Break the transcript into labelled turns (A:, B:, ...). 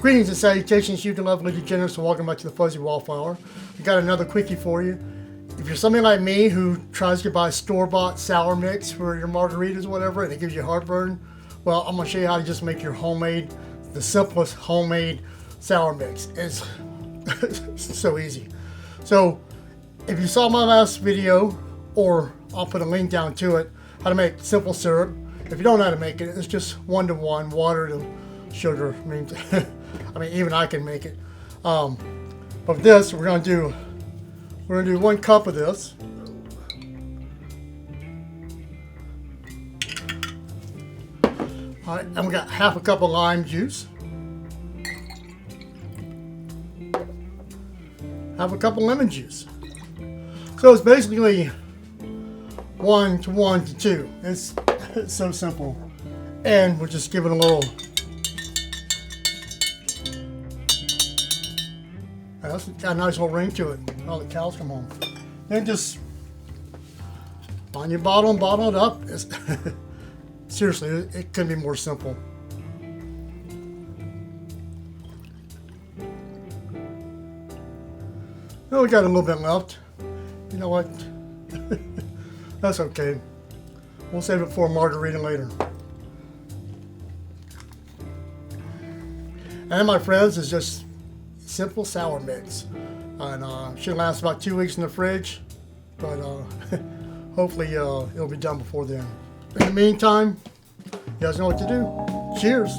A: Greetings and salutations, you lovely degenerates, and welcome back to the Fuzzy Wallflower. We got another quickie for you. If you're something like me who tries to buy store-bought sour mix for your margaritas or whatever, and it gives you heartburn, well, I'm going to show you how to just make your homemade, the simplest homemade sour mix. It's so easy. So, if you saw my last video, or I'll put a link down to it, how to make simple syrup. If you don't know how to make it, it's just 1-to-1 water to sugar. I mean, even I can make it. But with this, we're gonna do 1 cup of this. All right, and we got half a cup of lime juice, half a cup of lemon juice. So it's basically 1 to 1 to 2. It's so simple. And we'll just give it a little. That's got a nice little ring to it. All the cows come home. Then just find your bottle and bottle it up. Seriously, it couldn't be more simple. Oh, we got a little bit left. You know what? That's okay. We'll save it for a margarita later. And my friends, is just simple sour mix. And should last about 2 weeks in the fridge, but hopefully it'll be done before then. In the meantime, you guys know what to do. Cheers.